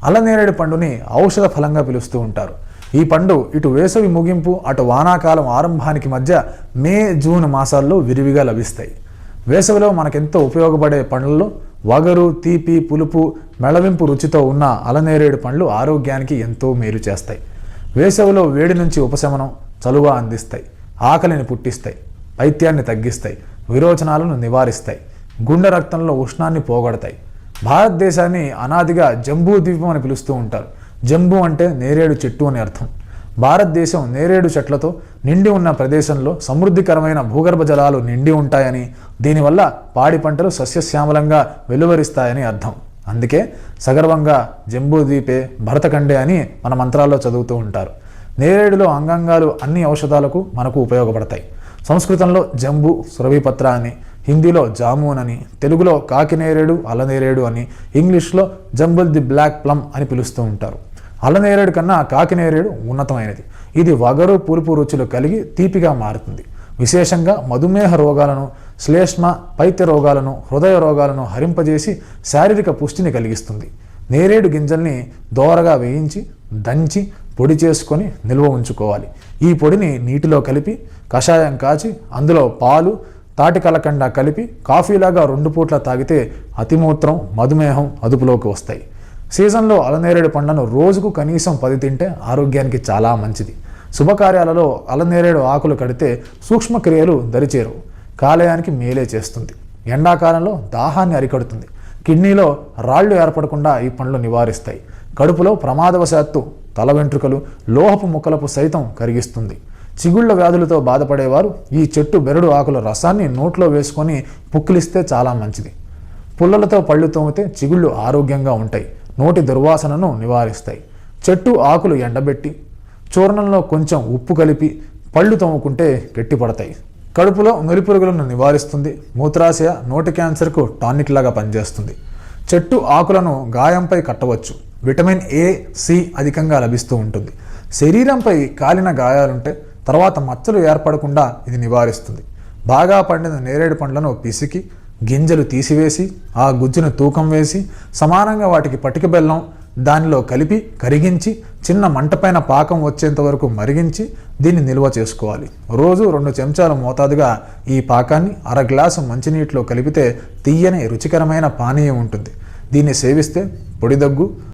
అల్లనేరేడు పండుని ఔషధ ఫలంగా పిలుస్తూ ఉంటారు. ఈ పండు ఇటు వేసవి ముగింపు అటు వానాకాలం ఆరంభానికి మధ్య మే జూన్ మాసాల్లో విరివిగా లభిస్తాయి. వేసవిలో మనకెంతో ఉపయోగపడే పండ్లలో వగరు, తీపి, పులుపు, మెళవింపు రుచితో ఉన్న అలనేరేడు పండ్లు ఆరోగ్యానికి ఎంతో మేలు చేస్తాయి. వేసవిలో వేడి నుంచి ఉపశమనం, చలువ అందిస్తాయి, ఆకలిని పుట్టిస్తాయి, పైత్యాన్ని తగ్గిస్తాయి, విరోచనాలను నివారిస్తాయి, గుండె రక్తంలో ఉష్ణాన్ని పోగొడతాయి. భారతదేశాన్ని అనాదిగా జంబూ ద్వీపం అని పిలుస్తూ ఉంటారు. జంబూ అంటే నేరేడు చెట్టు అని అర్థం. భారతదేశం నేరేడు చెట్లతో నిండి ఉన్న ప్రదేశంలో సమృద్ధికరమైన భూగర్భ జలాలు నిండి ఉంటాయని, దీనివల్ల పాడి పంటలు సస్యశ్యామలంగా వెలువరిస్తాయని అర్థం. అందుకే సగర్వంగా జంబూ ద్వీపే భరతఖండే అని మన మంత్రాల్లో చదువుతూ ఉంటారు. నేరేడులో అంగాంగాలు అన్ని ఔషధాలకు మనకు ఉపయోగపడతాయి. సంస్కృతంలో జంబు, సురభిపత్ర అని, హిందీలో జామూన్ అని, తెలుగులో కాకినేరేడు, అల్లనేరేడు అని, ఇంగ్లీష్లో జంబుల్ ది బ్లాక్ ప్లమ్ అని పిలుస్తూ ఉంటారు. అల్లనేరేడు కన్నా కాకినేరేడు ఉన్నతమైనది. ఇది వగరు, పులుపు రుచులు కలిగి తీపిగా మారుతుంది. విశేషంగా మధుమేహ రోగాలను, శ్లేష్మ, పైత్య రోగాలను, హృదయ రోగాలను హరింపజేసి శారీరక పుష్టిని కలిగిస్తుంది. నేరేడు గింజల్ని దోరగా వేయించి దంచి పొడి చేసుకొని నిల్వ ఉంచుకోవాలి. ఈ పొడిని నీటిలో కలిపి కషాయం కాచి అందులో పాలు, తాటి కలకండ కలిపి కాఫీలాగా 2 పూట్ల తాగితే అతిమూత్రం, మధుమేహం అదుపులోకి వస్తాయి. సీజన్లో అలనేరేడు పండ్లను రోజుకు కనీసం 10 తింటే ఆరోగ్యానికి చాలా మంచిది. శుభకార్యాలలో అలనేరేడు ఆకులు కడితే సూక్ష్మక్రియలు దరిచేరు, కాలేయానికి మేలే చేస్తుంది. ఎండాకాలంలో దాహాన్ని అరికడుతుంది. కిడ్నీలో రాళ్లు ఏర్పడకుండా ఈ పండ్లు నివారిస్తాయి. కడుపులో ప్రమాదవశాత్తు తల వెంట్రుకలు, లోహపు ముక్కలపు సైతం కరిగిస్తుంది. చిగుళ్ల వ్యాధులతో బాధపడేవారు ఈ చెట్టు బెరడు ఆకుల రసాన్ని నోట్లో వేసుకొని పుక్కిలిస్తే చాలా మంచిది. పుల్లలతో పళ్ళు తోమితే చిగుళ్ళు ఆరోగ్యంగా ఉంటాయి, నోటి దుర్వాసనను నివారిస్తాయి. చెట్టు ఆకులు ఎండబెట్టి చూర్ణంలో కొంచెం ఉప్పు కలిపి పళ్ళు తోముకుంటే గట్టిపడతాయి. కడుపులో నులిపురుగులను నివారిస్తుంది. మూత్రాశయ, నోటి క్యాన్సర్కు టానిక్ లాగా పనిచేస్తుంది. చెట్టు ఆకులను గాయంపై కట్టవచ్చు. విటమిన్ ఏ, సి అధికంగా లభిస్తూ ఉంటుంది. శరీరంపై కాలిన గాయాలుంటే తర్వాత మచ్చలు ఏర్పడకుండా ఇది నివారిస్తుంది. బాగా పండిన నేరేడు పండ్లను పిసికి గింజలు తీసివేసి ఆ గుజ్జును తూకం వేసి సమానంగా వాటికి పటిక బెల్లం దానిలో కలిపి కరిగించి చిన్న మంటపైన పాకం వచ్చేంత వరకు మరిగించి దీన్ని నిల్వ చేసుకోవాలి. రోజు 2 చెంచాల మోతాదుగా ఈ పాకాన్ని 1/2 గ్లాసు మంచినీటిలో కలిపితే తీయని రుచికరమైన పానీయం ఉంటుంది. దీన్ని సేవిస్తే పొడి దగ్గు,